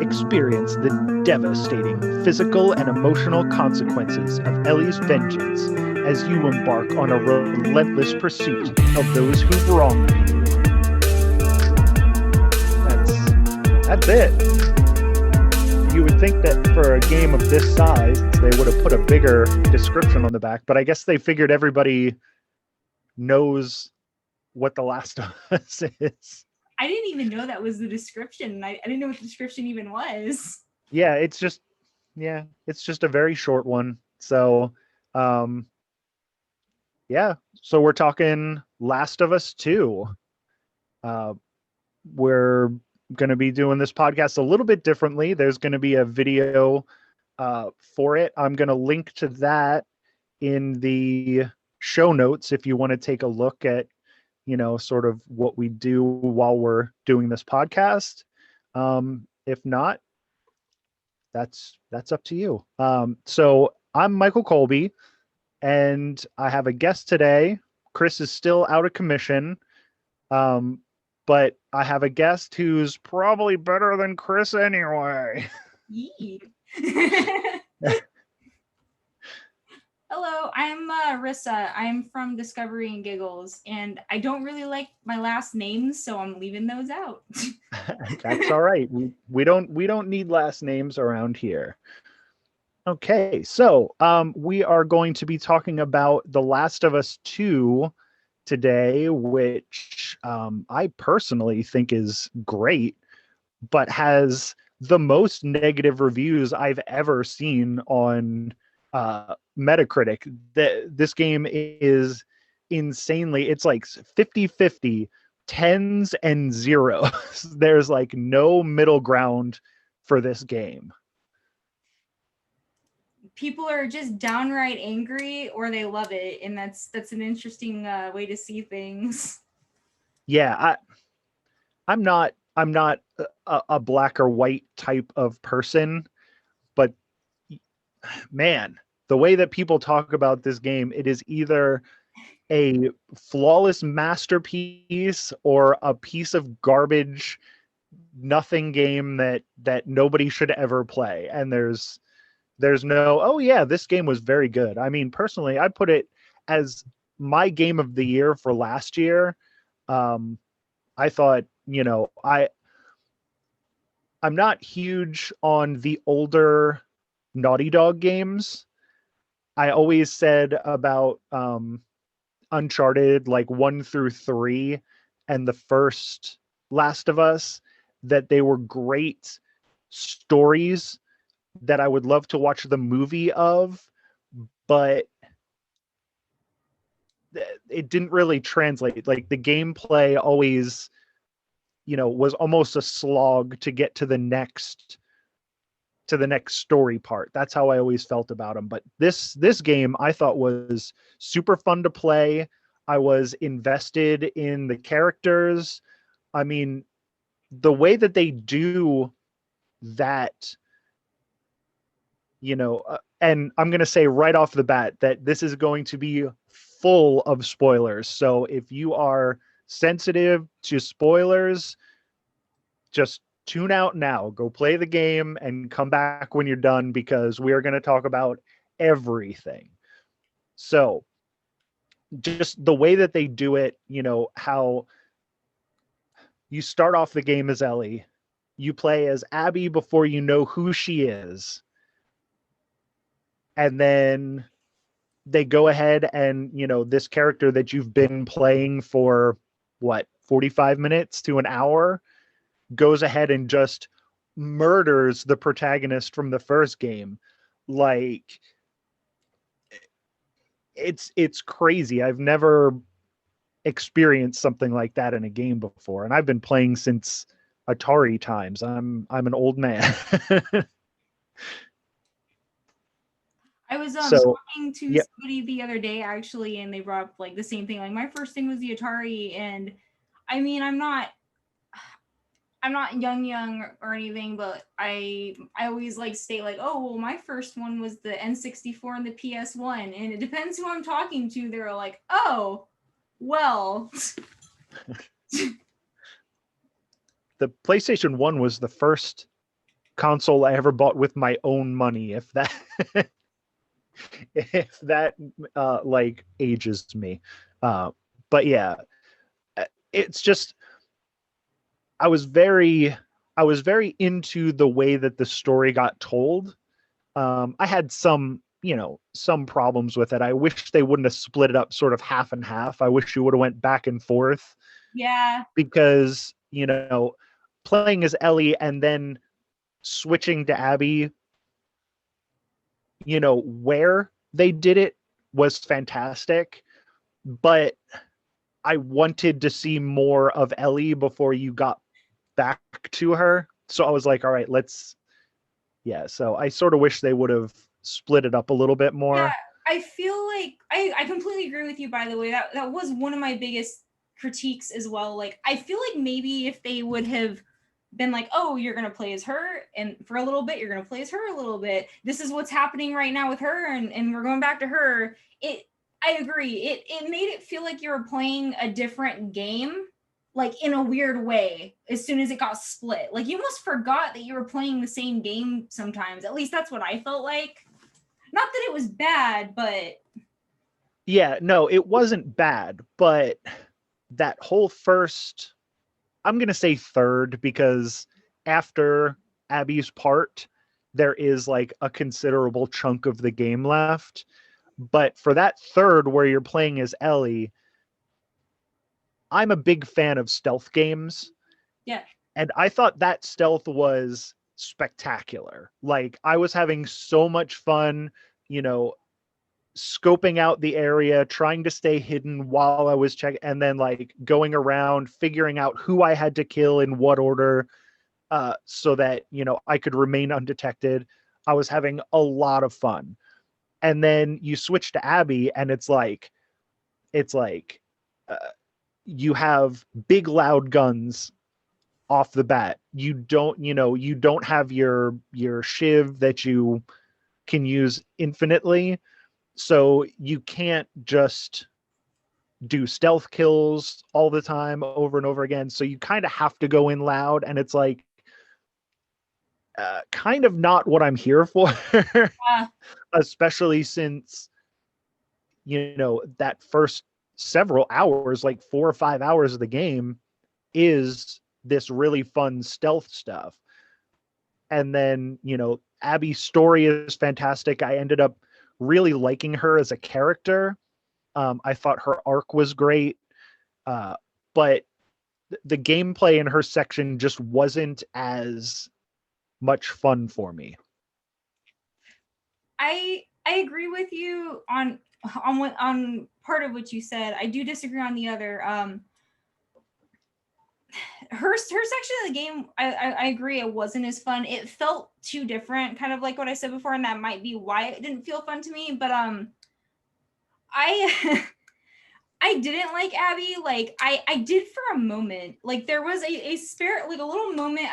Experience the devastating physical and emotional consequences of Ellie's vengeance as you embark on a relentless pursuit of those who've wronged you. That's it. You would think that for a game of this size, they would have put a bigger description on the back, but I guess they figured everybody knows what The Last of Us is. I didn't even know that was the description. I didn't know what the description even was. Yeah, it's just a very short one. So, yeah. So we're talking Last of Us 2. We're going to be doing this podcast a little bit differently. There's going to be a video for it. I'm going to link to that in the show notes if you want to take a look at, sort of what we do while we're doing this podcast. If not, that's up to you. So I'm Michael Colby, and I have a guest today. Chris is still out of commission, but I have a guest who's probably better than Chris anyway. Hello, I'm Rissa. I'm from Discovery and Giggles, and I don't really like my last names, so I'm leaving those out. That's all right. We don't need last names around here. Okay, so we are going to be talking about The Last of Us 2 today, which I personally think is great, but has the most negative reviews I've ever seen on Metacritic. This game is insanely, it's like 50-50, tens and zeros. There's like no middle ground for this game. People are just downright angry or they love it, and that's an interesting way to see things. Yeah, I'm not a black or white type of person, but man, the way that people talk about this game, it is either a flawless masterpiece or a piece of garbage, nothing game that nobody should ever play. And there's no, oh yeah, this game was very good. I mean, personally, I put it as my game of the year for last year. I thought, I'm not huge on the older Naughty Dog games. I always said about Uncharted, like 1 through 3, and the first Last of Us, that they were great stories that I would love to watch the movie of, but it didn't really translate. Like the gameplay always, was almost a slog to get to the next story part. That's how I always felt about them. But this game I thought was super fun to play. I was invested in the characters. I mean, the way that they do that, and I'm going to say right off the bat that this is going to be full of spoilers. So if you are sensitive to spoilers, just tune out now. Go play the game and come back when you're done, because we are going to talk about everything. So just the way that they do it, how you start off the game as Ellie, you play as Abby before you know who she is. And then they go ahead and, this character that you've been playing for 45 minutes to an hour goes ahead and just murders the protagonist from the first game. Like, it's crazy. I've never experienced something like that in a game before, and I've been playing since Atari times. I'm an old man. I was talking to somebody the other day actually, and they brought up like the same thing. Like my first thing was the Atari, and I mean I'm not young or anything, but I always like state like, oh well, my first one was the N64 and the PS1, and it depends who I'm talking to. They're like, oh well. the PlayStation 1 was the first console I ever bought with my own money, if that if that like ages me. But yeah, it's just I was very I was very into the way that the story got told. I had some, some problems with it. I wish they wouldn't have split it up sort of half and half. I wish you would have went back and forth. Yeah. Because, playing as Ellie and then switching to Abby, where they did it was fantastic. But I wanted to see more of Ellie before you got back to her. So I was like, all right, so I sort of wish they would have split it up a little bit more. Yeah, I feel like I completely agree with you, by the way. That was one of my biggest critiques as well. Like, I feel like maybe if they would have been like, oh, you're gonna play as her, and for a little bit, you're gonna play as her a little bit. This is what's happening right now with her, and we're going back to her. I agree. It made it feel like you were playing a different game, like in a weird way, as soon as it got split. Like, you almost forgot that you were playing the same game sometimes. At least that's what I felt like. Not that it was bad, but yeah, no, it wasn't bad, but that whole first, I'm going to say third, because after Abby's part, there is like a considerable chunk of the game left. But for that third where you're playing as Ellie, I'm a big fan of stealth games. Yeah. And I thought that stealth was spectacular. Like, I was having so much fun, scoping out the area, trying to stay hidden while I was checking, and then like going around, figuring out who I had to kill in what order, so that, I could remain undetected. I was having a lot of fun. And then you switch to Abby, and it's like, uh, you have big loud guns off the bat. You don't have your shiv that you can use infinitely, so you can't just do stealth kills all the time over and over again. So you kind of have to go in loud, and it's like kind of not what I'm here for. Especially since that first several hours, like 4 or 5 hours of the game, is this really fun stealth stuff. And then, Abby's story is fantastic. I ended up really liking her as a character. I thought her arc was great. But the gameplay in her section just wasn't as much fun for me. I agree with you on part of what you said. I do disagree on the other. Her section of the game, I agree, it wasn't as fun. It felt too different, kind of like what I said before, and that might be why it didn't feel fun to me. But I I didn't like Abby. Like, I did for a moment. Like, there was a spirit, like a little moment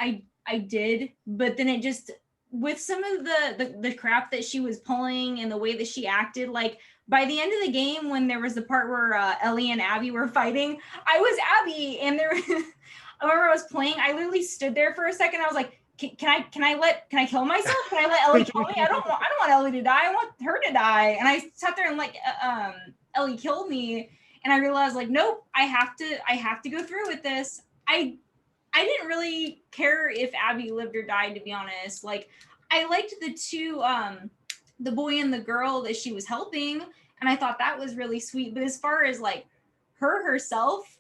I did, but then it just, with some of the crap that she was pulling and the way that she acted, like by the end of the game, when there was the part where Ellie and Abby were fighting, I was Abby, and there I remember I was playing, I literally stood there for a second. I was like, can I kill myself? Can I let Ellie kill me? I don't want Ellie to die. I want her to die. And I sat there and like Ellie killed me, and I realized like, nope, I have to go through with this. I didn't really care if Abby lived or died, to be honest. Like, I liked the two, the boy and the girl that she was helping, and I thought that was really sweet. But as far as like her herself,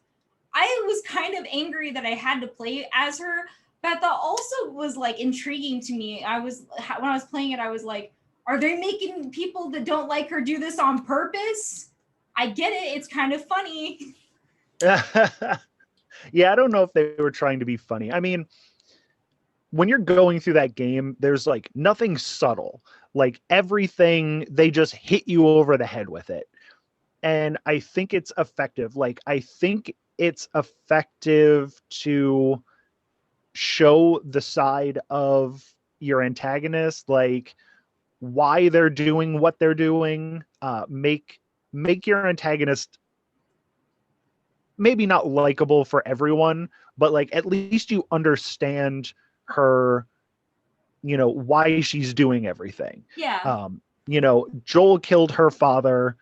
I was kind of angry that I had to play as her, but that also was like intriguing to me. When I was playing it, I was like, are they making people that don't like her do this on purpose? I get it. It's kind of funny. Yeah, I don't know if they were trying to be funny. I mean, when you're going through that game, there's like nothing subtle. Like, everything, they just hit you over the head with it. And I think it's effective. Like, I think it's effective to show the side of your antagonist, like why they're doing what they're doing. Make your antagonist maybe not likable for everyone, but like at least you understand her, why she's doing everything. Yeah. Joel killed her father,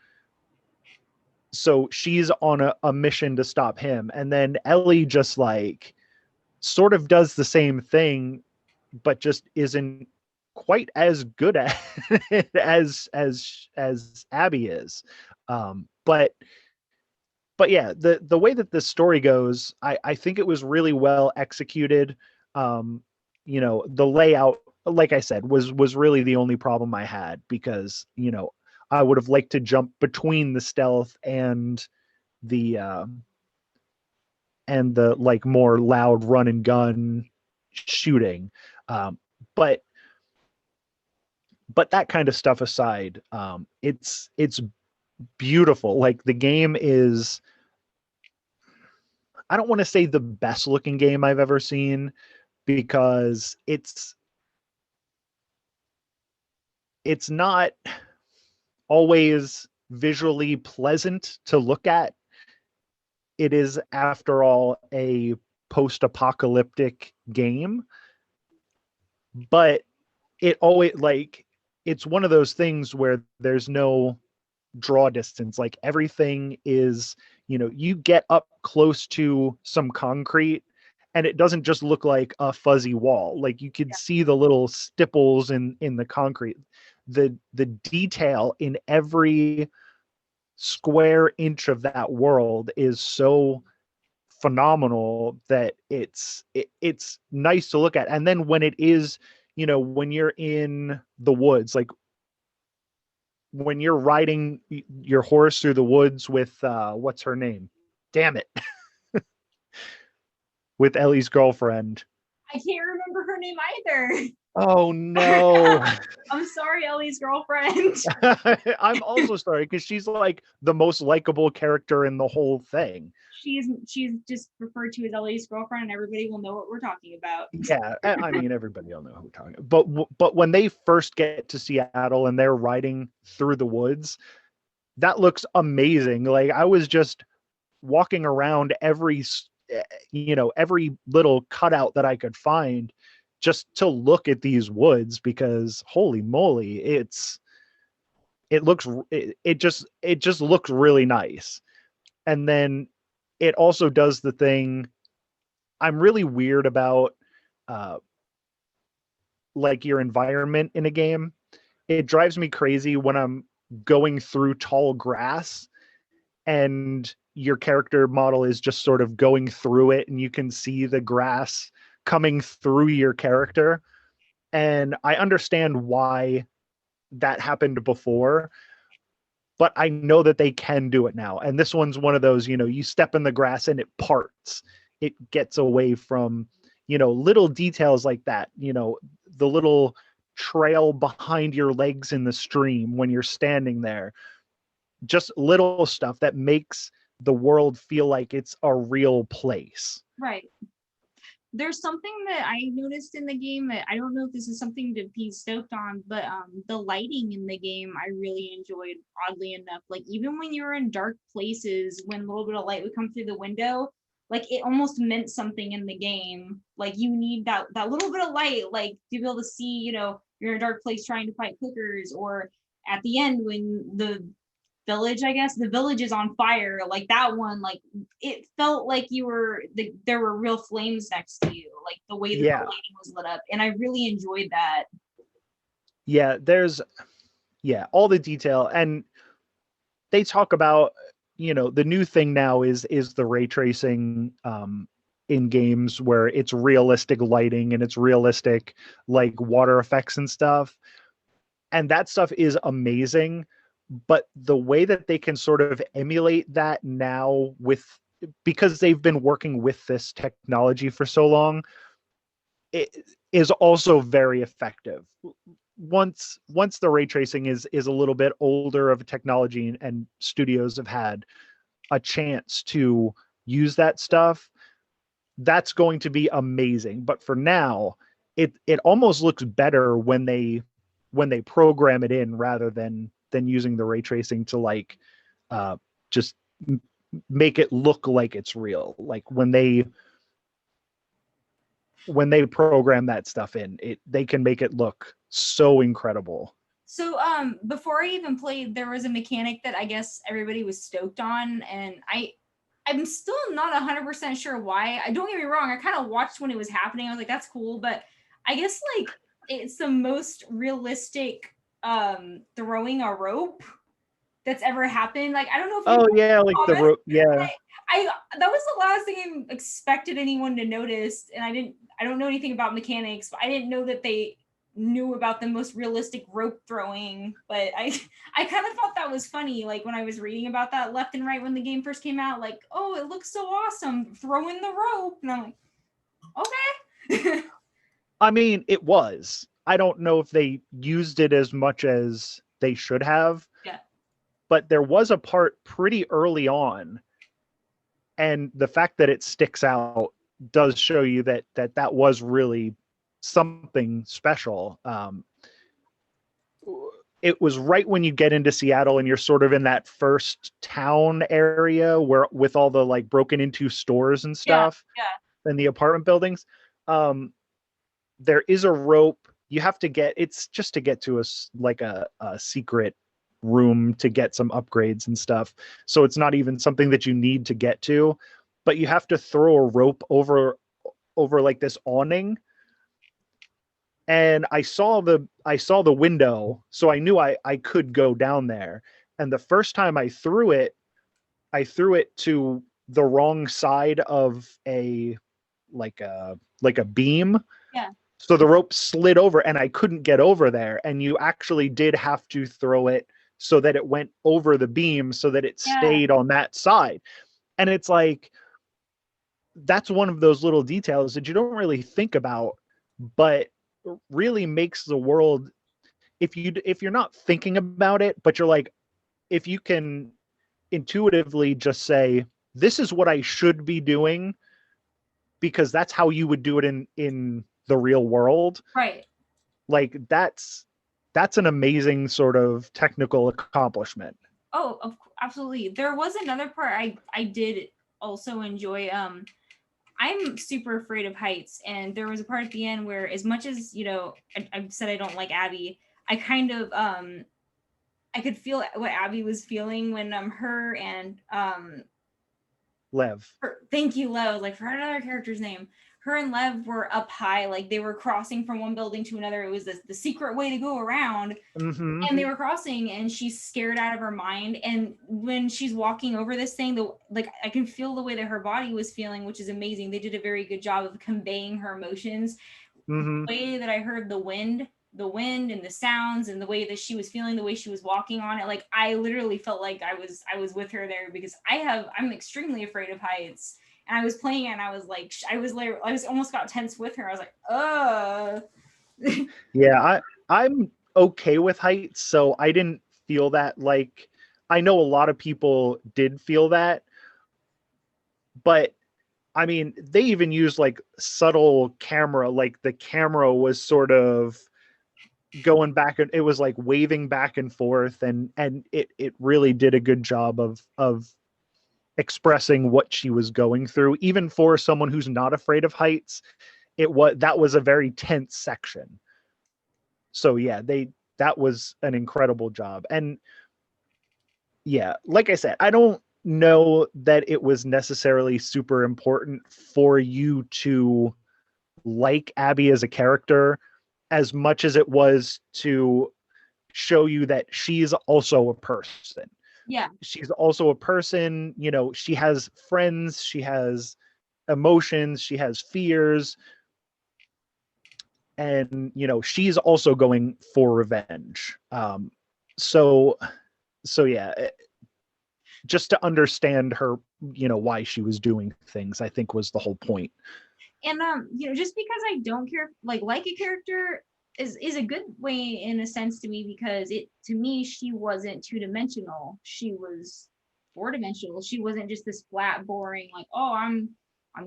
so she's on a mission to stop him, and then Ellie just like sort of does the same thing, but just isn't quite as good at it as Abby is. But yeah, the way that this story goes, I think it was really well executed. The layout, like I said, was really the only problem I had, because I would have liked to jump between the stealth the and the like more loud run and gun shooting. Um, but that kind of stuff aside, it's beautiful. Like the game is, I don't want to say the best looking game I've ever seen, because it's not always visually pleasant to look at. It is, after all, a post-apocalyptic game, but it always, like, it's one of those things where there's no draw distance. Like everything is, you get up close to some concrete and it doesn't just look like a fuzzy wall. Like you could see the little stipples in the concrete. The detail in every square inch of that world is so phenomenal that it's nice to look at. And then when it is, when you're in the woods, like when you're riding your horse through the woods with what's her name? Damn it. With Ellie's girlfriend. I can't remember her name either. Oh no. I'm sorry, Ellie's girlfriend. I'm also sorry, because she's like the most likable character in the whole thing. She's just referred to as Ellie's girlfriend, and everybody will know what we're talking about. Yeah, I mean everybody will know who we're talking about. But when they first get to Seattle and they're riding through the woods, that looks amazing. Like I was just walking around every little cutout that I could find just to look at these woods, because holy moly, it just looks really nice. And then it also does the thing I'm really weird about, uh like your environment in a game. It drives me crazy when I'm going through tall grass and your character model is just sort of going through it and you can see the grass coming through your character. And I understand why that happened before, but I know that they can do it now. And this one's one of those, you step in the grass and it parts. It gets away from, little details like that, the little trail behind your legs in the stream when you're standing there. Just little stuff that makes the world feel like it's a real place. Right. There's something that I noticed in the game that I don't know if this is something to be stoked on, but the lighting in the game I really enjoyed, oddly enough. Like even when you're in dark places, when a little bit of light would come through the window, like it almost meant something in the game. Like you need that little bit of light, like to be able to see, you're in a dark place trying to fight clickers, or at the end when the village, I guess the village is on fire, like that one, like it felt like there were real flames next to you, like the way that the lighting was lit up, and I really enjoyed that. Yeah, there's all the detail. And they talk about, the new thing now is the ray tracing in games, where it's realistic lighting and it's realistic like water effects and stuff, and that stuff is amazing. But the way that they can sort of emulate that now, because they've been working with this technology for so long, it is also very effective. Once the ray tracing is a little bit older of a technology and studios have had a chance to use that stuff, that's going to be amazing. But for now, it almost looks better when they program it in, rather than using the ray tracing to like just make it look like it's real. Like when they when they program that stuff in, they can make it look so incredible. So before I even played, there was a mechanic that I guess everybody was stoked on, and I'm still not 100% sure why. I don't get me wrong, I kind of watched when it was happening. I was like, that's cool, but I guess like it's the most realistic throwing a rope that's ever happened. Like I don't know if you Oh yeah, like the comment. rope. Yeah. I that was the last thing I expected anyone to notice, and I don't know anything about mechanics, but I didn't know that they knew about the most realistic rope throwing. But I kind of thought that was funny, like when I was reading about that left and right when the game first came out, like, oh, it looks so awesome throwing the rope, and I'm like, okay. I mean, it was. I don't know if they used it as much as they should have. Yeah. But there was a part pretty early on, and the fact that it sticks out does show you that was really something special. It was right when you get into Seattle and you're sort of in that first town area where with all the like broken into stores and stuff, and the apartment buildings. There is a rope you have to get. It's just to get to a secret room to get some upgrades and stuff. So it's not even something that you need to get to, but you have to throw a rope over like this awning. And I saw the window, so I knew I could go down there. And the first time I threw it to the wrong side of a like a beam. Yeah. So the rope slid over and I couldn't get over there. And you actually did have to throw it so that it went over the beam so that it stayed on that side. And it's like, that's one of those little details that you don't really think about, but really makes the world, if you're not thinking about it, but you're like, if you can intuitively just say, this is what I should be doing, because that's how you would do it in the real world. Right. Like that's an amazing sort of technical accomplishment. Oh, absolutely. There was another part I did also enjoy. I'm super afraid of heights, and there was a part at the end where, as much as I said I don't like Abby, I kind of I could feel what Abby was feeling when her and Lev. Thank you, Lev. Like, for another character's name, her and Lev were up high, like they were crossing from one building to another. It was the secret way to go around. Mm-hmm. And they were crossing, and she's scared out of her mind. And when she's walking over this thing, like I can feel the way that her body was feeling, which is amazing. They did a very good job of conveying her emotions. Mm-hmm. The way that I heard the wind and the sounds and the way that she was feeling, the way she was walking on it, like I literally felt like I was with her there, because I'm extremely afraid of heights. And I was playing it, and I was almost got tense with her. I was like, Yeah, I'm okay with heights, so I didn't feel that. Like, I know a lot of people did feel that, but I mean, they even used like subtle camera, like the camera was sort of going back, and it was like waving back and forth, and it really did a good job of expressing what she was going through, even for someone who's not afraid of heights. That was a very tense section. So yeah, that was an incredible job. And yeah, like I said, I don't know that it was necessarily super important for you to like Abby as a character as much as it was to show you that she's also a person. yeah. She's also a person, she has friends, she has emotions, she has fears, and she's also going for revenge. So yeah, just to understand her, why she was doing things, I think was the whole point. And just because I don't care, like a character is a good way in a sense to me, because to me she wasn't two-dimensional. She was four-dimensional. She wasn't just this flat, boring, like, oh, I'm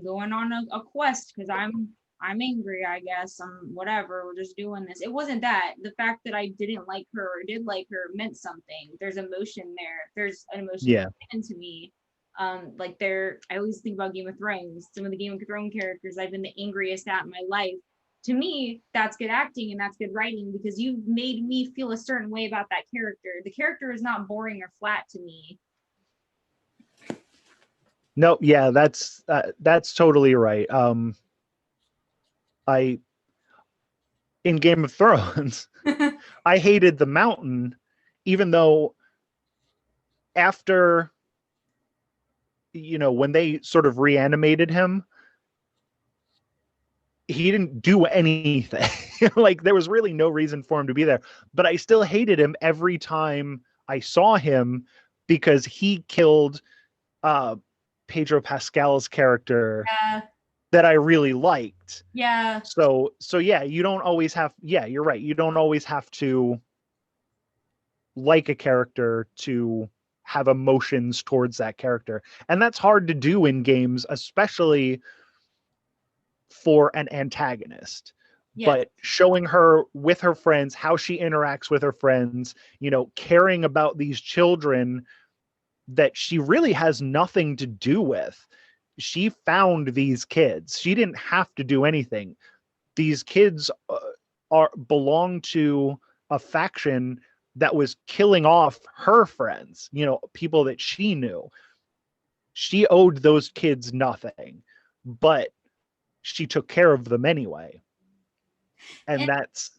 going on a quest because I'm angry, I guess. I'm whatever, we're just doing this. It wasn't that. The fact that I didn't like her or did like her meant something. There's emotion there. There's an emotion Yeah. given to me. Like I always think about Game of Thrones. Some of the Game of Thrones characters I've been the angriest at in my life. To me, that's good acting and that's good writing because you've made me feel a certain way about that character. The character is not boring or flat to me. No, yeah, that's totally right. I in Game of Thrones, I hated the Mountain, even though after when they sort of reanimated him, he didn't do anything. Like there was really no reason for him to be there. But I still hated him every time I saw him because he killed uh Pedro Pascal's character Yeah. that I really liked. Yeah. So yeah, you don't always have you're right. You don't always have to like a character to have emotions towards that character. And that's hard to do in games, especially for an antagonist. Yes. But showing her with her friends, how she interacts with her friends, caring about these children that she really has nothing to do with. She found these kids. She didn't have to do anything. These kids belong to a faction that was killing off her friends, people that she knew. She owed those kids nothing, but she took care of them anyway. And that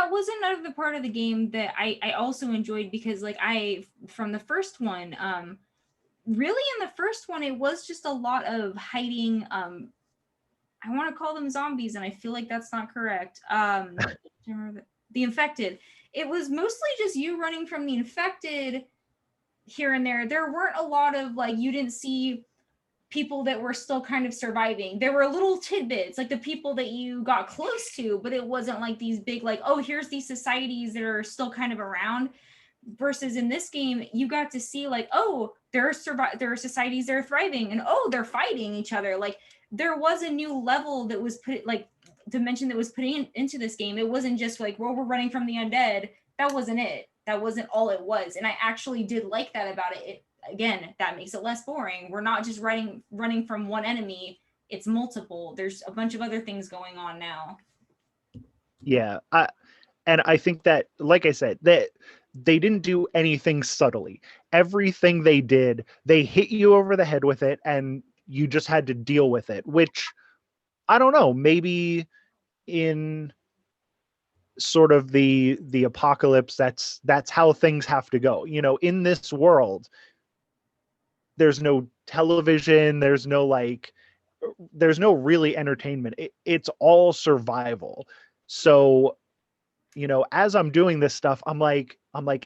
was another part of the game that I also enjoyed because like from the first one, really in the first one, it was just a lot of hiding. I want to call them zombies, and I feel like that's not correct. The infected. It was mostly just you running from the infected here and there. There weren't a lot of like, you didn't see people that were still kind of surviving. There were little tidbits, like the people that you got close to, but it wasn't like these big, like, oh, here's these societies that are still kind of around. Versus in this game, you got to see like, oh, there are societies that are thriving, and oh, they're fighting each other. Like there was a new level that was put, like dimension that was put into this game. It wasn't just like, well, we're running from the undead. That wasn't it. That wasn't all it was. And I actually did like that about it. Again, that makes it less boring. We're not just running from one enemy. It's multiple. There's a bunch of other things going on now. Yeah. And I think that, like I said, that they didn't do anything subtly. Everything they did, they hit you over the head with it, and you just had to deal with it, which I don't know, maybe in sort of the apocalypse, that's how things have to go. In this world, there's no television, there's no really entertainment. It's all survival. So as I'm doing this stuff, I'm like,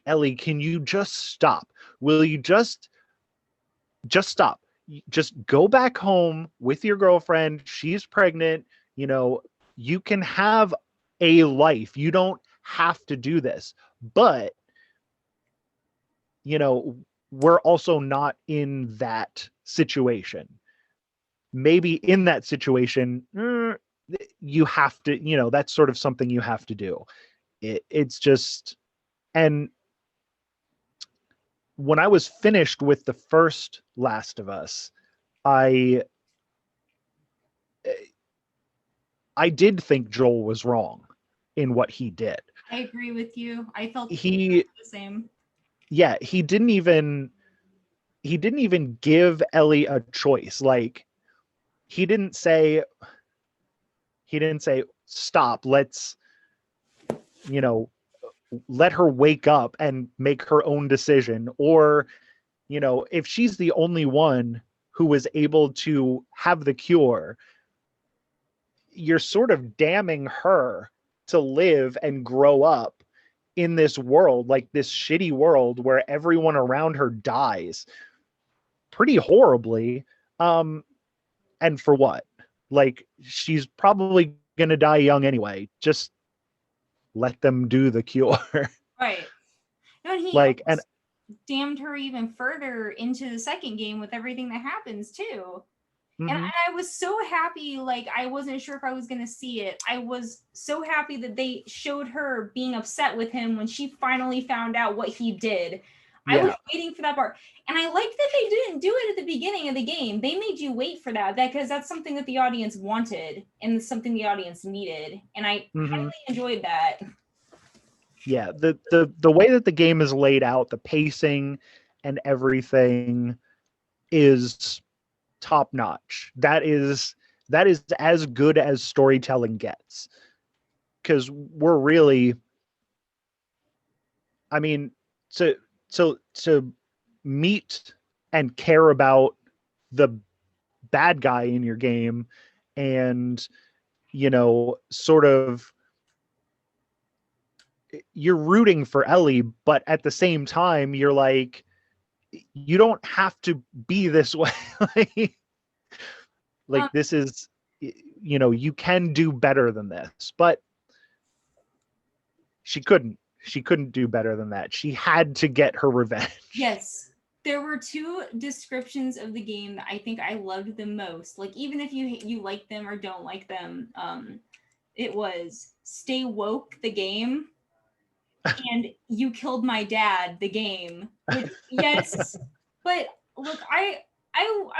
Ellie, can you just stop? Will you just stop? Just go back home with your girlfriend. She's pregnant. You can have a life. You don't have to do this. But, we're also not in that situation. Maybe in that situation, you have to, that's sort of something you have to do. It's just, and when I was finished with the first Last of Us, I did think Joel was wrong in what he did. I agree with you. I felt the same. Yeah, he didn't even give Ellie a choice. Like he didn't say stop, let's let her wake up and make her own decision. Or if she's the only one who was able to have the cure, you're sort of damning her to live and grow up in this world, like this shitty world where everyone around her dies pretty horribly. And for what? Like, she's probably gonna die young anyway. Just let them do the cure. Right. No, and he like, and damned her even further into the second game with everything that happens too. mm-hmm. And I was so happy, like I wasn't sure if I was gonna see it. I was so happy that they showed her being upset with him when she finally found out what he did. I was Yeah. waiting for that part. And I like that they didn't do it at the beginning of the game. They made you wait for that because that's something that the audience wanted and something the audience needed. And I Hmm. highly enjoyed that. Yeah. The way that the game is laid out, the pacing and everything is top notch. That is as good as storytelling gets. Because we're really, I mean, to to meet and care about the bad guy in your game, and sort of you're rooting for Ellie, but at the same time you're like, you don't have to be this way. like, Um, this is, you can do better than this, but she couldn't do better than that. She had to get her revenge. yes. There were two descriptions of the game that I think I loved the most. Like even if you like them or don't like them, it was "Stay Woke" the game and "You Killed My Dad" the game. Which yes, but look, I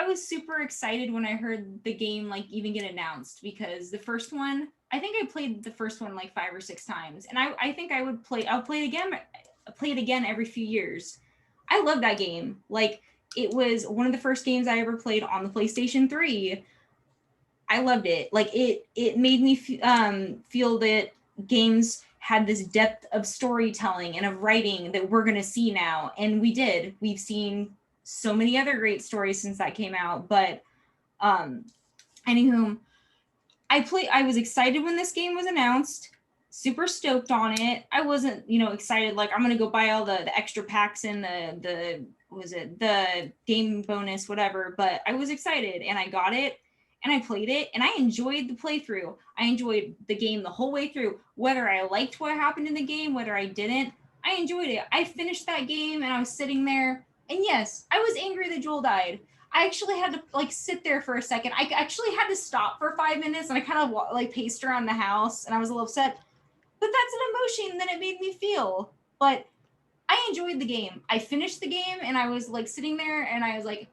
was super excited when I heard the game like even get announced because the first one, I think I played the first one like 5 or 6 times, and I think I'll play it again every few years. I love that game. Like it was one of the first games I ever played on the PlayStation 3. I loved it. Like it made me feel that games had this depth of storytelling and of writing that we're going to see now, and we did. We've seen so many other great stories since that came out, but um anywho, I was excited when this game was announced, super stoked on it. I wasn't, excited like I'm gonna go buy all the extra packs and the was it the game bonus, whatever, but I was excited and I got it and I played it and I enjoyed the playthrough. I enjoyed the game the whole way through. Whether I liked what happened in the game, whether I didn't, I enjoyed it. I finished that game and I was sitting there, and yes, I was angry that Joel died. I actually had to like sit there for a second. I actually had to stop for 5 minutes and I kind of like paced around the house and I was a little upset. But that's an emotion that it made me feel. But I enjoyed the game. I finished the game and I was like sitting there and I was like,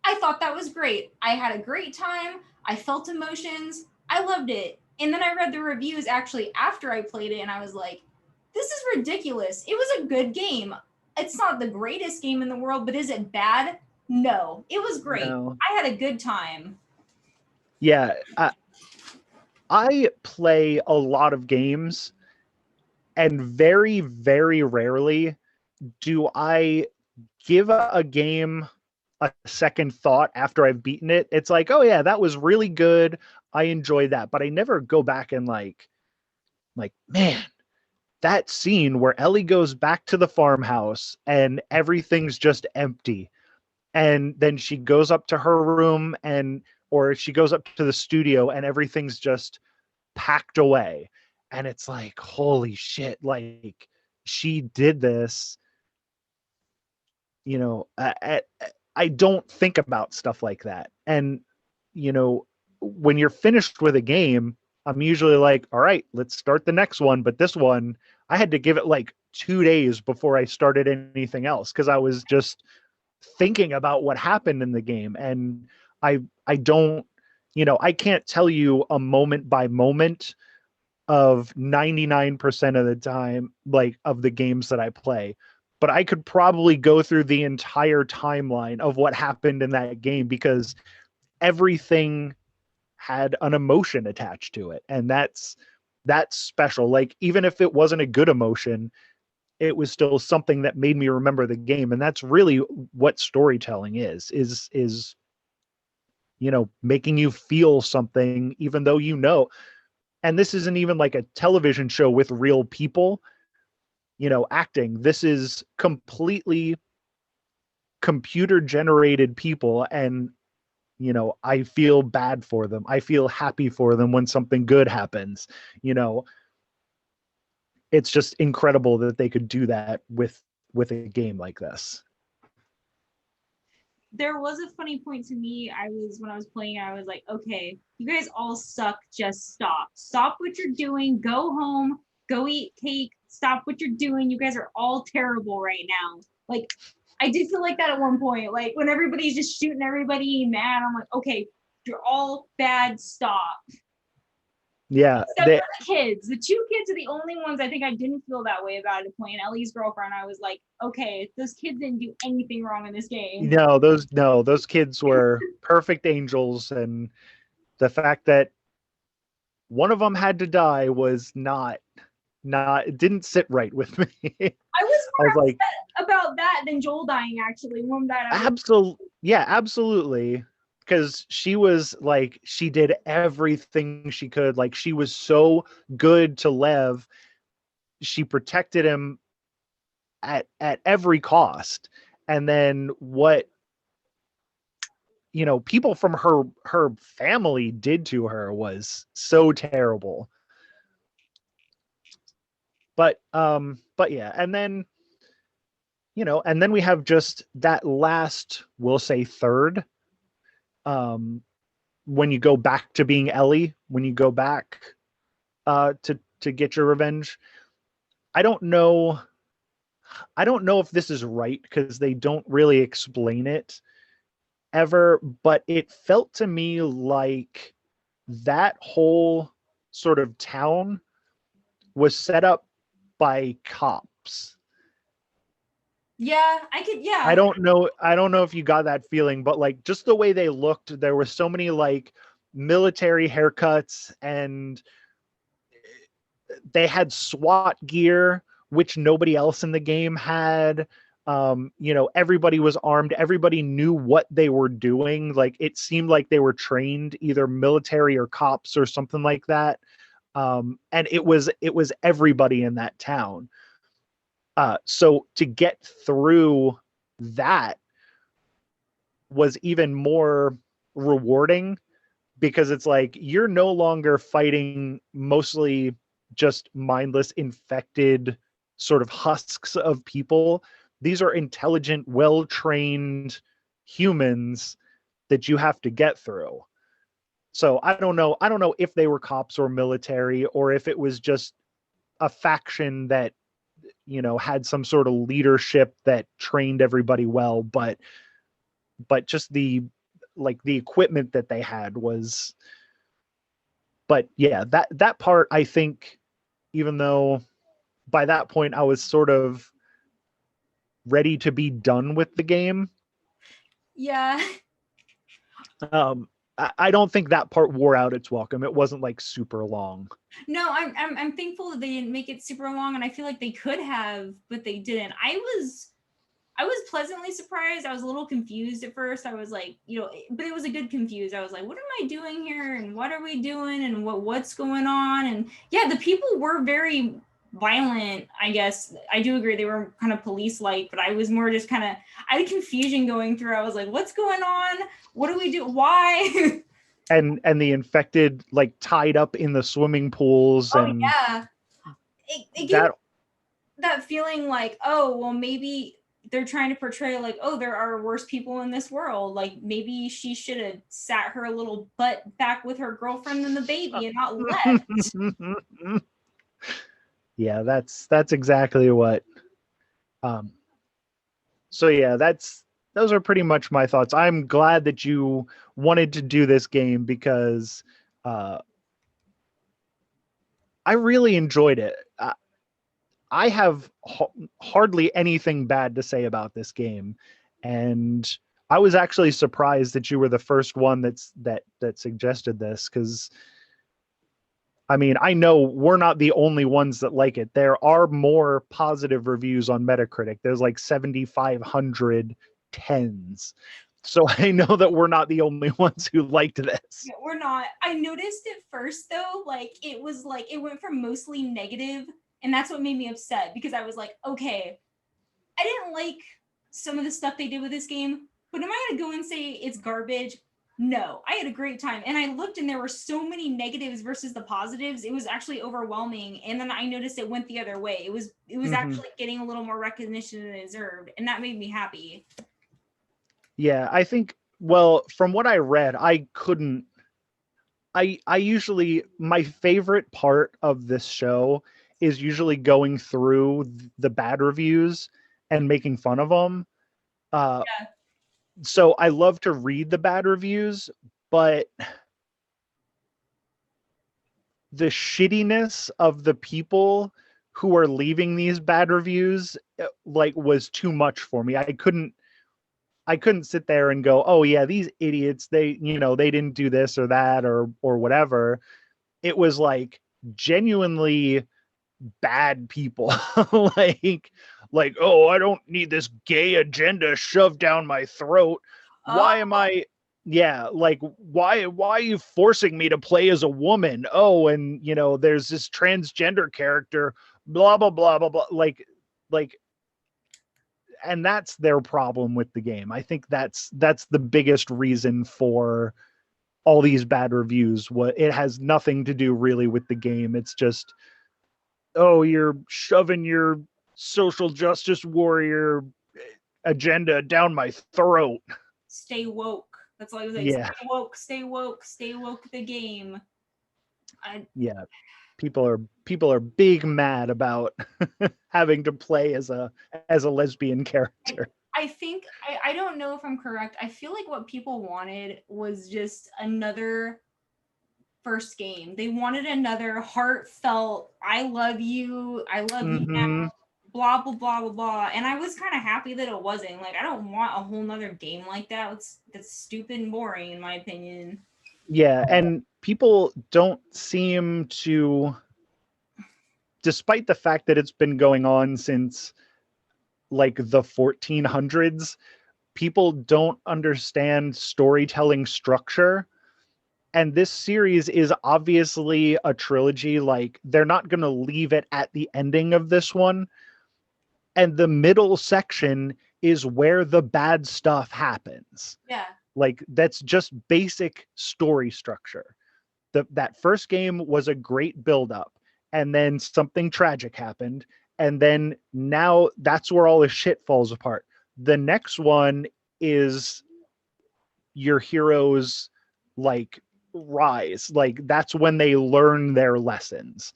I thought that was great. I had a great time. I felt emotions. I loved it. And then I read the reviews actually after I played it and I was like, this is ridiculous. It was a good game. It's not the greatest game in the world, but is it bad? No, it was great. No. I had a good time. Yeah. I play a lot of games, and very, very rarely do I give a game a second thought after I've beaten it. It's like, oh yeah, that was really good. I enjoyed that, but I never go back and man, that scene where Ellie goes back to the farmhouse and everything's just empty, and then she goes up to her room, or she goes up to the studio and everything's just packed away, and it's like, holy shit, like she did this. you know I, I don't think about stuff like that. And when you're finished with a game, I'm usually like, all right, let's start the next one. But this one, I had to give it like 2 days before I started anything else, because I was just thinking about what happened in the game. And I don't, I can't tell you a moment by moment of 99% of the time, like, of the games that I play. But I could probably go through the entire timeline of what happened in that game, because everything had an emotion attached to it. And that's special. Like, even if it wasn't a good emotion, it was still something that made me remember the game. And that's really what storytelling is making you feel something, even though and this isn't even like a television show with real people, acting. This is completely computer generated people. And, I feel bad for them. I feel happy for them when something good happens. You know, it's just incredible that they could do that with a game like this. There was a funny point to me. When I was playing, I was like, okay, you guys all suck. Just stop. Stop what you're doing. Go home. Go eat cake. Stop what you're doing. You guys are all terrible right now. Like, I did feel like that at one point. Like when everybody's just shooting everybody mad, I'm like, okay, you're all bad, stop. Yeah, Except for the kids. The two kids are the only ones I think I didn't feel that way about at a point. Ellie's girlfriend, I was like, okay, those kids didn't do anything wrong in this game. those kids were perfect angels, and the fact that one of them had to die was not it didn't sit right with me. I was I was more like, upset about that than Joel dying, actually. One died, I was absolutely, because she was like, she did everything she could. Like, she was so good to Lev. She protected him at every cost. And then what, people from her family did to her was so terrible. But yeah, and then we have just that last, we'll say, third, when you go back to being Ellie, when you go back to get your revenge. I don't know if this is right, because they don't really explain it ever, but it felt to me like that whole sort of town was set up by cops. yeah, I could, yeah. I don't know if you got that feeling, but like, just the way they looked, there were so many like military haircuts, and they had SWAT gear, which nobody else in the game had. Everybody was armed. Everybody knew what they were doing. Like, it seemed like they were trained, either military or cops or something like that. And it was everybody in that town. So to get through that was even more rewarding, because it's like, you're no longer fighting mostly just mindless, infected sort of husks of people. These are intelligent, well-trained humans that you have to get through. So I don't know if they were cops or military, or if it was just a faction that had some sort of leadership that trained everybody well, but just the equipment that they had was. But yeah, that part, I think, even though by that point I was sort of ready to be done with the game, Yeah. um I don't think that part wore out its welcome. It wasn't like super long. No, I'm thankful that they didn't make it super long, and I feel like they could have, but they didn't. I was pleasantly surprised. I was a little confused at first. I was like, but it was a good confused. I was like, what am I doing here? And what are we doing? And what's going on? And yeah, the people were very violent, I guess. I do agree they were kind of police-like, but I was more just kind of, I had confusion going through. I was like, what's going on? What do we do? Why? And the infected, like, tied up in the swimming pools, Oh, and yeah. It gave that that feeling like, oh, well, maybe they're trying to portray like, oh, there are worse people in this world. Like, maybe she should have sat her little butt back with her girlfriend and the baby and not left. Yeah, that's exactly what. um so yeah, those are pretty much my thoughts. I'm glad that you wanted to do this game, because uh I really enjoyed it. I have hardly anything bad to say about this game, and I was actually surprised that you were the first one that suggested this, because I mean, I know we're not the only ones that like it. There are more positive reviews on Metacritic. There's like 7,500 tens. So I know that we're not the only ones who liked this. No, we're not. I noticed at first though, like it went from mostly negative, and that's what made me upset because I was like, okay, I didn't like some of the stuff they did with this game, but am I going to go and say it's garbage? No, I had a great time. And I looked and there were so many negatives versus the positives. It was actually overwhelming. And then I noticed it went the other way. It was actually getting a little more recognition than it deserved. And that made me happy. Yeah, I think, well, from what I read, I usually, my favorite part of this show is usually going through the bad reviews and making fun of them. Uh, Yeah. so I love to read the bad reviews, but the shittiness of the people who are leaving these bad reviews like was too much for me. I couldn't sit there and go, "Oh yeah, these idiots, they didn't do this or that or whatever." It was like genuinely bad people. like oh, I don't need this gay agenda shoved down my throat. Why am Oh, I Yeah, like why are you forcing me to play as a woman? Oh, and there's this transgender character, blah blah blah blah blah. Like and that's their problem with the game. I think that's the biggest reason for all these bad reviews. What It has nothing to do really with the game. It's just, oh, you're shoving your social justice warrior agenda down my throat. stay woke. That's all I was like. Yeah, Stay woke, stay woke, stay woke. The game. I yeah. People are big mad about having to play as a lesbian I, character. I think I don't know if I'm correct. I feel like what people wanted was just another first game. They wanted another heartfelt I love you now, Mm-hmm. blah blah blah blah blah. And I was kind of happy that it wasn't. Like I don't want a whole nother game like that. That's stupid and boring in my opinion. Yeah, and people don't seem to, despite the fact that it's been going on since like the 1400s, people don't understand storytelling structure. And this series is obviously a trilogy. Like, they're not going to leave it at the ending of this one. And the middle section is where the bad stuff happens. Yeah. Like, that's just basic story structure. That first game was a great buildup, and then something tragic happened, and then now that's where all the shit falls apart. The next one is your heroes like rise. Like, that's when they learn their lessons.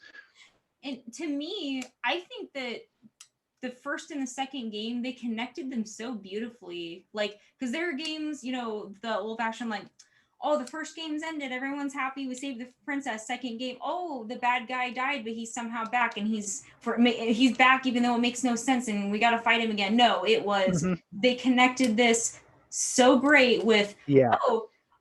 And to me, I think that the first and the second game they connected them so beautifully, like because there are games, the old fashioned like, oh, the first game's ended, everyone's happy, we saved the princess. Second game, oh, the bad guy died but he's somehow back and he's back even though it makes no sense and we got to fight him again. No, it was, Mm-hmm. they connected this so great with, Yeah.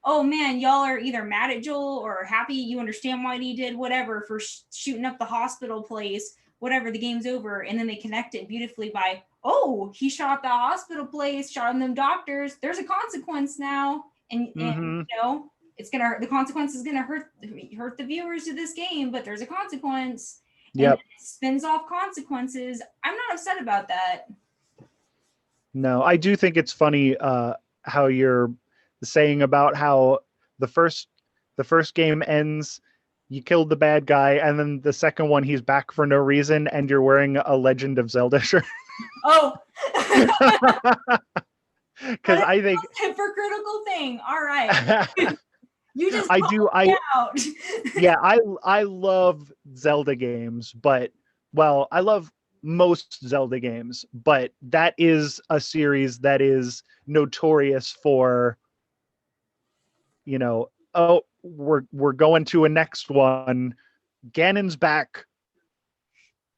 oh man, y'all are either mad at Joel or happy, you understand why he did whatever for shooting up the hospital place, whatever, the game's over. And then they connect it beautifully by, oh, he shot the hospital place, shot them doctors, there's a consequence now. And Mm-hmm. it's gonna, the consequence is gonna hurt the viewers of this game, but there's a consequence. And Yep. it spins off consequences. I'm not upset about that. No, I do think it's funny how you're saying about how the first the first game ends, you killed the bad guy, and then the second one he's back for no reason, and you're wearing a Legend of Zelda shirt. Oh, Because that is I the think most hypocritical thing. All right. You just I called do me I out. yeah, I love Zelda games, but well, I love most Zelda games, but that is a series that is notorious for, oh, we're going to a next one. Ganon's back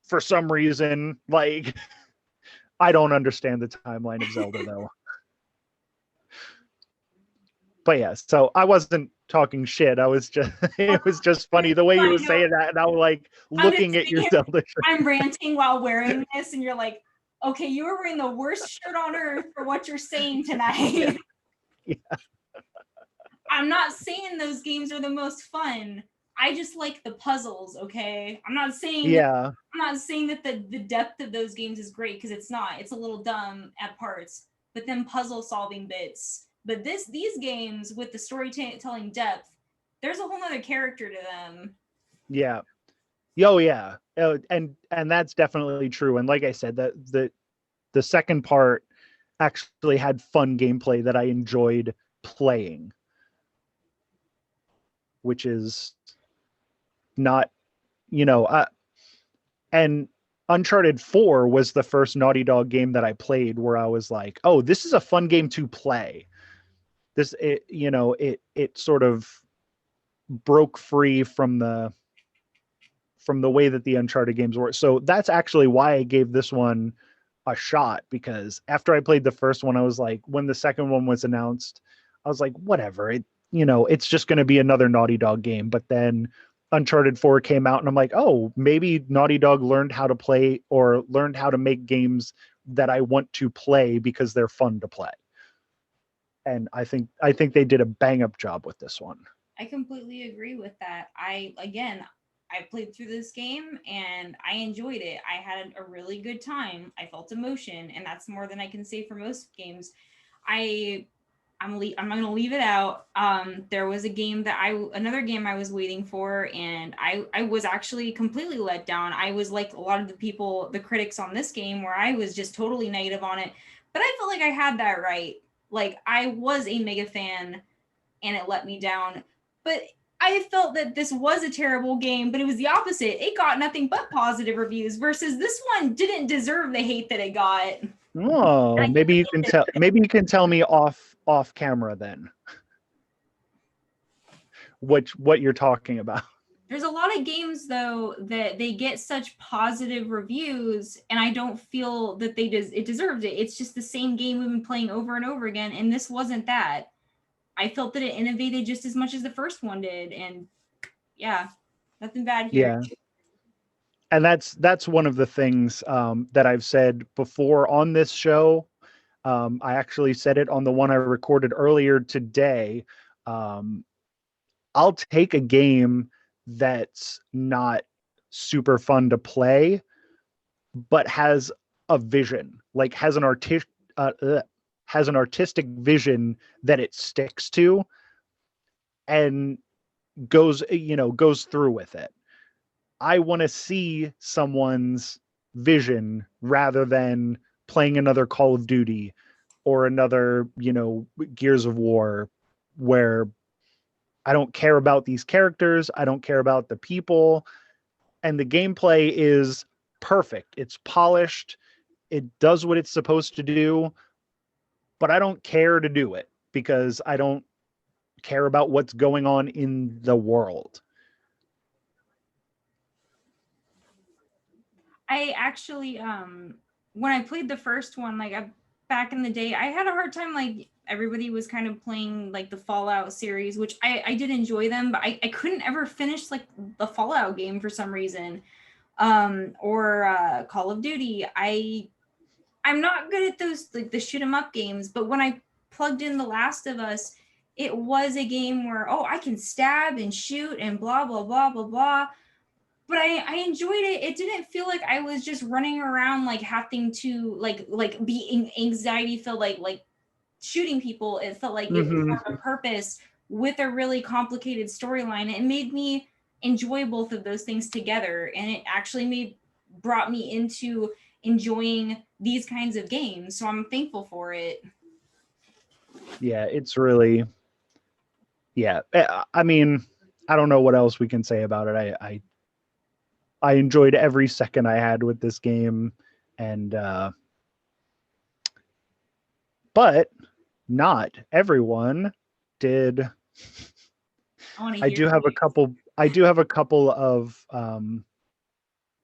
for some reason. Like, I don't understand the timeline of Zelda though. But yeah, so I wasn't talking shit. I was just it was just funny the way you I were know. saying that, and I was like I'm just looking at sitting your here, Zelda I'm ranting while wearing this, and you're like, okay, you were wearing the worst shirt on earth for what you're saying shirt. tonight. Yeah. I'm not saying those games are the most fun. I just like the puzzles, okay? Yeah. I'm not saying that the depth of those games is great because it's not. It's a little dumb at parts. But then puzzle solving bits. But these games with the storytelling depth, there's a whole nother character to them. Yeah. Oh yeah. And that's definitely true. And like I said, the second part actually had fun gameplay that I enjoyed playing, which is not, you know, and Uncharted 4 was the first Naughty Dog game that I played where I was like, oh, this is a fun game to play. It sort of broke free from the way that the Uncharted games were. So that's actually why I gave this one a shot, because after I played the first one, I was like, when the second one was announced, I was like, whatever, it's just going to be another Naughty Dog game. But then Uncharted 4 came out and I'm like, oh, maybe Naughty Dog learned how to play or learned how to make games that I want to play because they're fun to play. And I think they did a bang up job with this one. I completely agree with that. I played through this game and I enjoyed it. I had a really good time. I felt emotion, and that's more than I can say for most games. I'm not gonna leave it out. There was another game I was waiting for, and I was actually completely let down. I was like a lot of the critics on this game, where I was just totally negative on it. But I felt like I had that right. Like, I was a mega fan, and it let me down. But I felt that this was a terrible game, but it was the opposite. It got nothing but positive reviews, versus this one didn't deserve the hate that it got. Oh, maybe you can tell me off camera then what you're talking about. There's a lot of games though that they get such positive reviews, and I don't feel that it deserved it. It's just the same game we've been playing over and over again, and this wasn't that. I felt that it innovated just as much as the first one did, and yeah, nothing bad here. Yeah. And that's one of the things that I've said before on this show. I actually said it on the one I recorded earlier today. I'll take a game that's not super fun to play, but has a vision, like has an artistic vision that it sticks to and goes through with it. I want to see someone's vision rather than playing another Call of Duty or another, Gears of War, where I don't care about these characters. I don't care about the people. And the gameplay is perfect. It's polished. It does what it's supposed to do, but I don't care to do it because I don't care about what's going on in the world. I actually, when I played the first one, back in the day, I had a hard time. Like, everybody was kind of playing like the Fallout series, which I did enjoy them, but I couldn't ever finish like the Fallout game for some reason, or Call of Duty. I'm not good at those, like the shoot 'em up games, but when I plugged in The Last of Us, it was a game where, oh, I can stab and shoot and blah blah blah blah blah. But I enjoyed it. It didn't feel like I was just running around like having to like be anxiety filled, like shooting people. It felt like it was for a purpose with a really complicated storyline. It made me enjoy both of those things together, and it actually brought me into enjoying these kinds of games. So I'm thankful for it. Yeah, it's really, yeah. I mean, I don't know what else we can say about it. I enjoyed every second I had with this game, and but not everyone did. I do have a couple of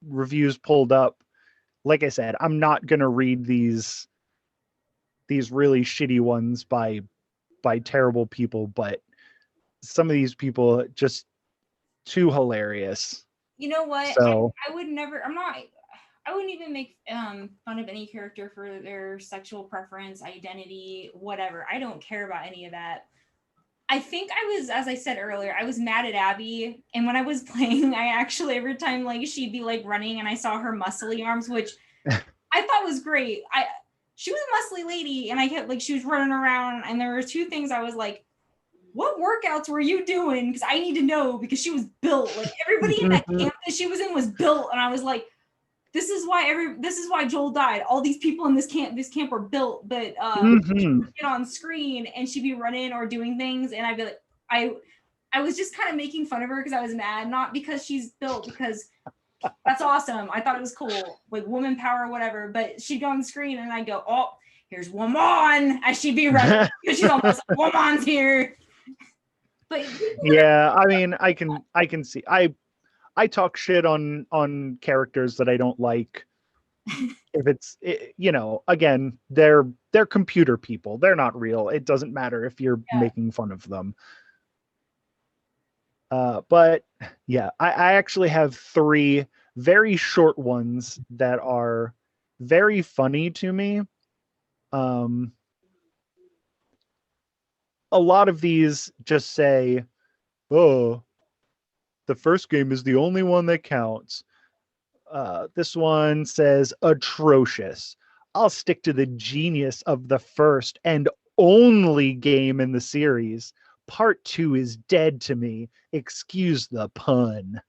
reviews pulled up. Like I said, I'm not gonna read these really shitty ones by terrible people, but some of these people just too hilarious. You know what? So I would never. I wouldn't even make fun of any character for their sexual preference, identity, whatever. I don't care about any of that. I think I was, as I said earlier, I was mad at Abby, and when I was playing, I actually every time like she'd be like running, and I saw her muscly arms, which I thought was great. She was a muscly lady, and I kept like she was running around, and there were two things I was like, what workouts were you doing? Because I need to know, because she was built. Like, everybody in that camp that she was in was built. And I was like, this is why Joel died. All these people in this camp were built, but she would get on screen and she'd be running or doing things, and I'd be like, I was just kind of making fun of her because I was mad, not because she's built, because That's awesome. I thought it was cool, like woman power, whatever. But she'd go on the screen, and I go, "Oh, here's woman," as she'd be running. She's almost like, "Woman's here." But yeah, I mean, I can see. I talk shit on characters that I don't like. If it's again, they're computer people. They're not real. It doesn't matter if you're making fun of them. But yeah, I actually have 3 very short ones that are very funny to me. A lot of these just say, "Oh, the first game is the only one that counts." This one says, "Atrocious. I'll stick to the genius of the first and only game in the series. Part 2 is dead to me. Excuse the pun."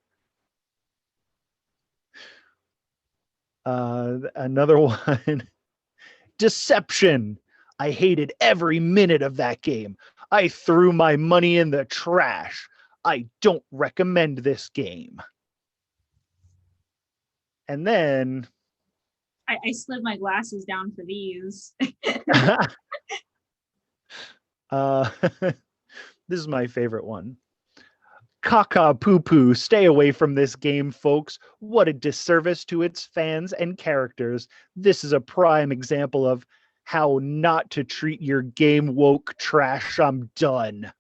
Another one, "Deception. I hated every minute of that game. I threw my money in the trash. I don't recommend this game." And then I slid my glasses down for these. This is my favorite one. "Caca poo poo. Stay away from this game, folks. What a disservice to its fans and characters. This is a prime example of how not to treat your game, woke trash. I'm done."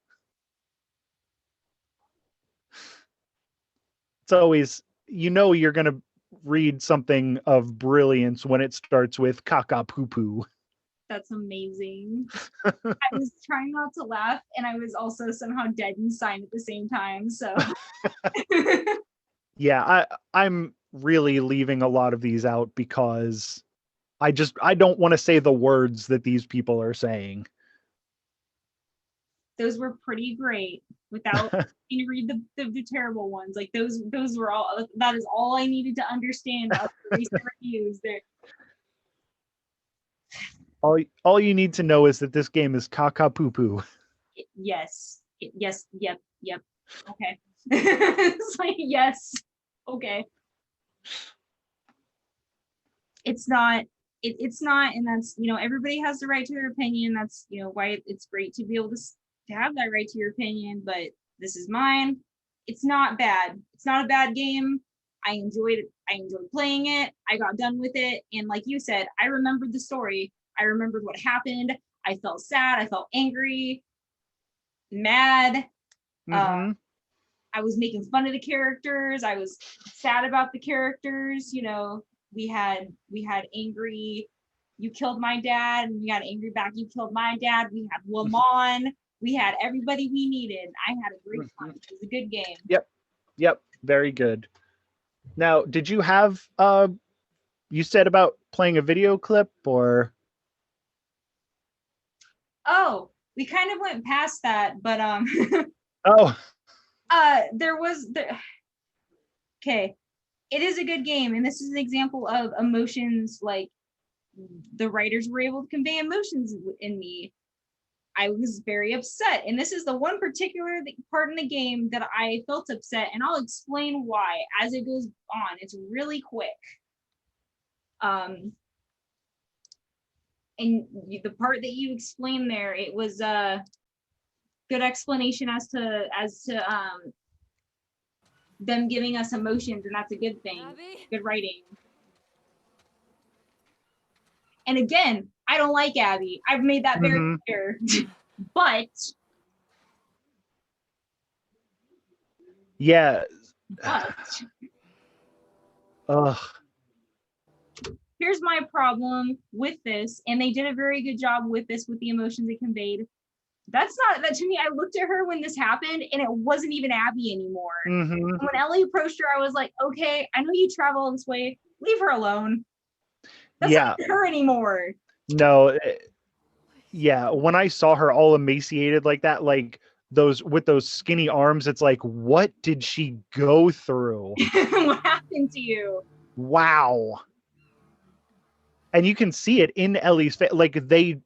It's always, you're going to read something of brilliance when it starts with "caca poo poo." That's amazing. I was trying not to laugh, and I was also somehow dead inside at the same time. So Yeah, I'm really leaving a lot of these out because I don't want to say the words that these people are saying. those were pretty great without you read the terrible ones. Like those were all, that is all I needed to understand of the recent reviews there. All you need to know is that this game is caca poo poo. Yes. Yes. Yep. Okay. It's like, yes. Okay. It's not, and that's, everybody has the right to their opinion. That's, why it's great to be able to have that right to your opinion, but this is mine. It's not bad. It's not a bad game. I enjoyed it. I enjoyed playing it. I got done with it. And like you said, I remembered the story. I remembered what happened. I felt sad. I felt angry, mad. Mm-hmm. I was making fun of the characters. I was sad about the characters. We had angry, "You killed my dad," and we got angry back, "You killed my dad." We had Lamon. We had everybody we needed. I had a great time. It was a good game. Yep. Very good. Now, did you have you said about playing a video clip, or? Oh, we kind of went past that, but Oh. Okay. It is a good game, and this is an example of emotions. Like, the writers were able to convey emotions in me. I was very upset, and this is the one particular part in the game that I felt upset, and I'll explain why as it goes on. It's really quick. And the part that you explained there, it was a good explanation as to them giving us emotions, and that's a good thing. Good writing. And again, I don't like Abby. I've made that very clear. But yeah. Here's my problem with this, and they did a very good job with this, with the emotions it conveyed. That's not that to me. I looked at her when this happened, and it wasn't even Abby anymore. When Ellie approached her, I was like, "Okay, I know you travel this way. Leave her alone." That's not her anymore. No. Yeah, when I saw her all emaciated like that, like with those skinny arms, it's like, what did she go through? What happened to you? Wow. And you can see it in Ellie's face. Like they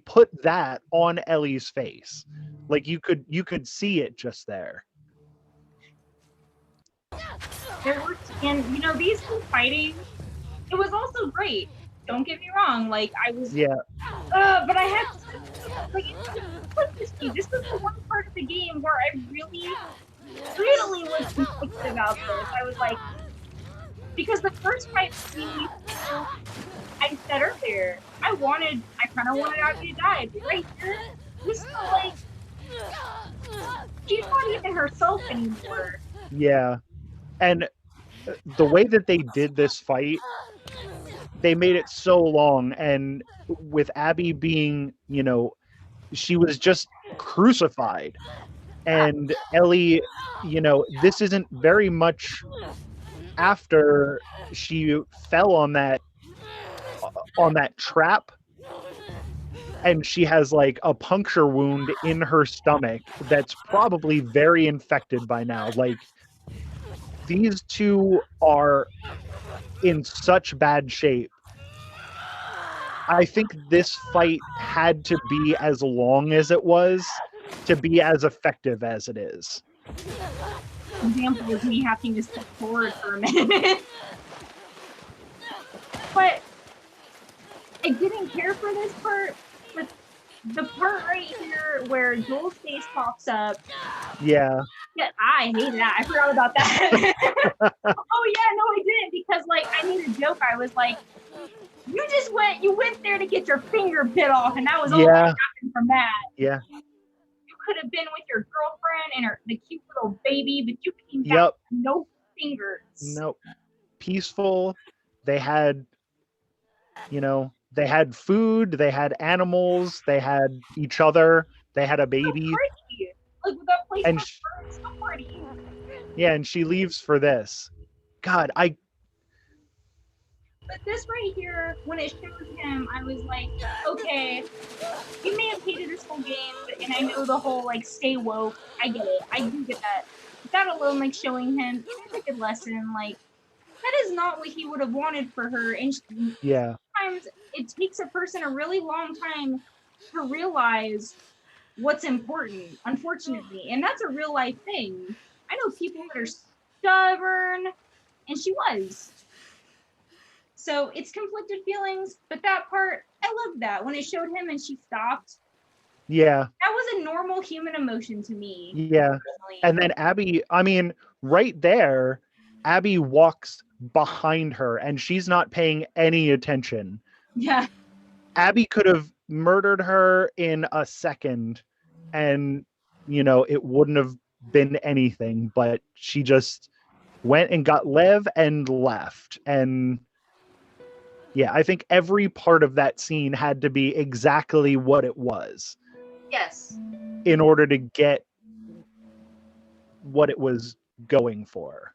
put that on Ellie's face. Like you could see it just there. there were, and you know, these two fighting, it was also great. Don't get me wrong. Like I was, Yeah. but I had like this was the one part of the game where I really was conflicted about this. I was like, because the first fight between these two, I said earlier, I kind of wanted Abby to die, but right here, this felt like she's not even herself anymore. Yeah. And the way that they did this fight, they made it so long, and with Abby being, she was just crucified, and Ellie, this isn't very much after she fell on that trap, and she has like a puncture wound in her stomach that's probably very infected by now. Like, these two are in such bad shape. I think this fight had to be as long as it was to be as effective as it is. Example is me having to step forward for a minute. But I didn't care for this part, but the part right here where Joel's face pops up. Yeah. Yeah, I hated that. I forgot about that. Oh yeah, no, I didn't, because like I made a joke. I was like, you went there to get your finger bit off, and that was all that happened from that. Yeah. You could have been with your girlfriend and the cute little baby, but you came back with no fingers. Nope. Peaceful. They had, they had food, they had animals, they had each other, they had a baby. So pretty. Like that place and was so pretty. Yeah, and she leaves for this. God, But this right here, when it showed him, I was like, okay, you may have hated this whole game, and I know the whole like stay woke. I get it. I do get that. But that alone, like showing him, it's a good lesson. Like that is not what he would have wanted for her. And sometimes it takes a person a really long time to realize what's important, unfortunately, and that's a real life thing. I know people that are stubborn, and she was. So it's conflicted feelings, but that part, I loved that when it showed him and she stopped. Yeah. That was a normal human emotion to me. Yeah. Personally. And then Abby, I mean, right there, Abby walks behind her and she's not paying any attention. Yeah. Abby could have murdered her in a second and, it wouldn't have been anything, but she just went and got Lev and left. And yeah, I think every part of that scene had to be exactly what it was. Yes. In order to get what it was going for.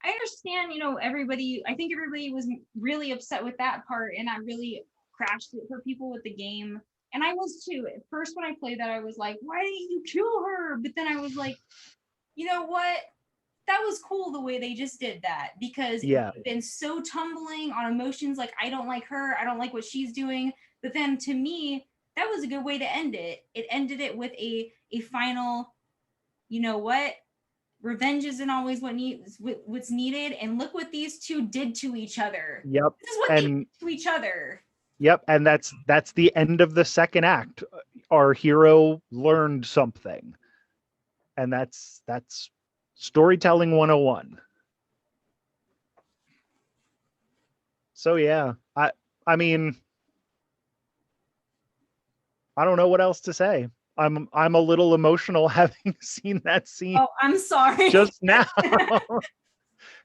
I understand, I think everybody was really upset with that part, and that really crashed it for people with the game. And I was too. At first, when I played that, I was like, why didn't you kill her? But then I was like, you know what? That was cool the way they just did that, because it's been so tumbling on emotions. Like, I don't like her. I don't like what she's doing. But then to me, that was a good way to end it. It ended it with a final, you know what? Revenge isn't always what's needed. And look what these two did to each other. Yep. This is what they did to each other. Yep. And that's the end of the second act. Our hero learned something. And that's storytelling 101. So yeah, I mean, I don't know what else to say. I'm a little emotional having seen that scene. Oh, I'm sorry. Just now.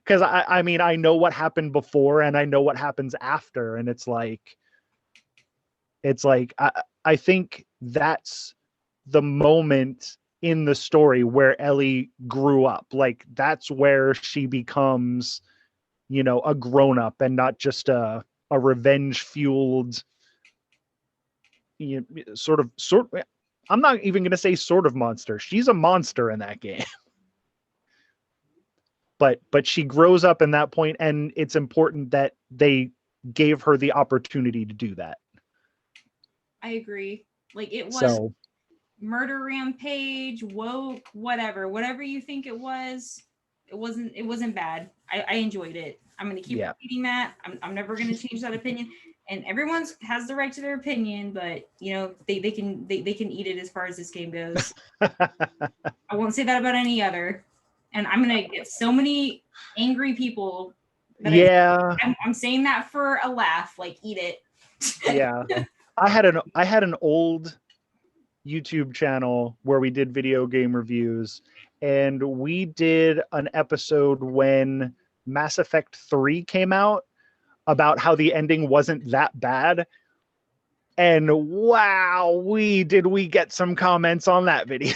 Because I mean, I know what happened before and I know what happens after, and it's like I think that's the moment in the story where Ellie grew up. Like, that's where she becomes, a grown-up and not just a revenge fueled, sort of I'm not even going to say sort of monster. She's a monster in that game. but she grows up in that point, and it's important that they gave her the opportunity to do that. I agree. Like, it was murder rampage, woke, whatever you think it was. it wasn't bad. I enjoyed it. I'm gonna keep Yeah. repeating that. I'm never gonna change that opinion. And everyone's has the right to their opinion, but you know, they can eat it as far as this game goes. I won't say that about any other. And I'm gonna get so many angry people that Yeah. I'm saying that for a laugh, like eat it. Yeah. I had an old YouTube channel where we did video game reviews, and we did an episode when Mass Effect 3 came out about how the ending wasn't that bad. And wow, we get some comments on that video.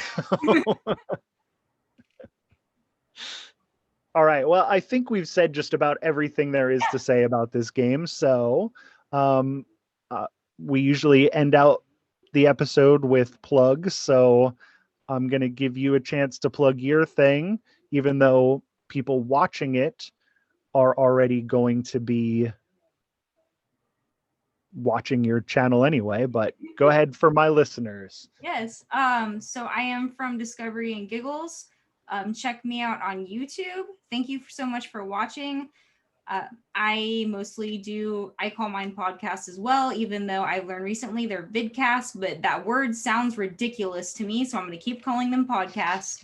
All right. Well, I think we've said just about everything there is to say about this game. So, um, uh, we usually end out the episode with plugs. So, I'm going to give you a chance to plug your thing, even though people watching it are already going to be watching your channel anyway. But go ahead for my listeners. Yes. So I am from Discovery and Giggles. Check me out on YouTube. Thank you so much for watching. I mostly I call mine podcasts as well, even though I learned recently they're vidcasts, but that word sounds ridiculous to me. So I'm going to keep calling them podcasts.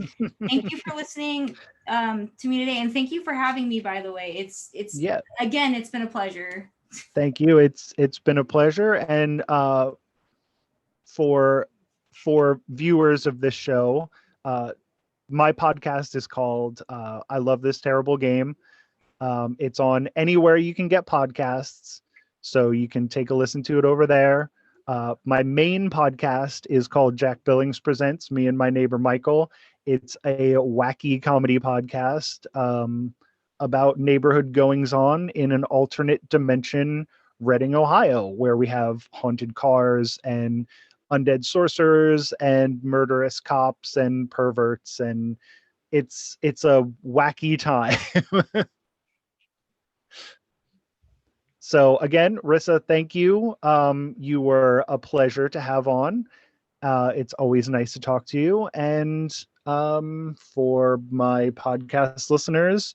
Thank you for listening to me today. And thank you for having me, by the way. Yeah. Again, it's been a pleasure. Thank you. It's been a pleasure. And for viewers of this show, my podcast is called I Love This Terrible Game. It's on anywhere you can get podcasts, so you can take a listen to it over there. My main podcast is called Jack Billings Presents Me and My Neighbor Michael. It's a wacky comedy podcast about neighborhood goings on in an alternate dimension, Reading, Ohio, where we have haunted cars and undead sorcerers and murderous cops and perverts, and it's a wacky time. So again, Rissa, thank you. You were a pleasure to have on. It's always nice to talk to you. And for my podcast listeners,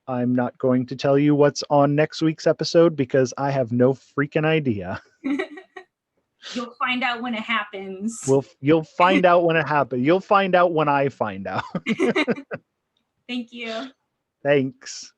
I'm not going to tell you what's on next week's episode because I have no freaking idea. You'll find out when it happens. You'll find out when it happens. You'll find out when I find out. Thank you. Thanks.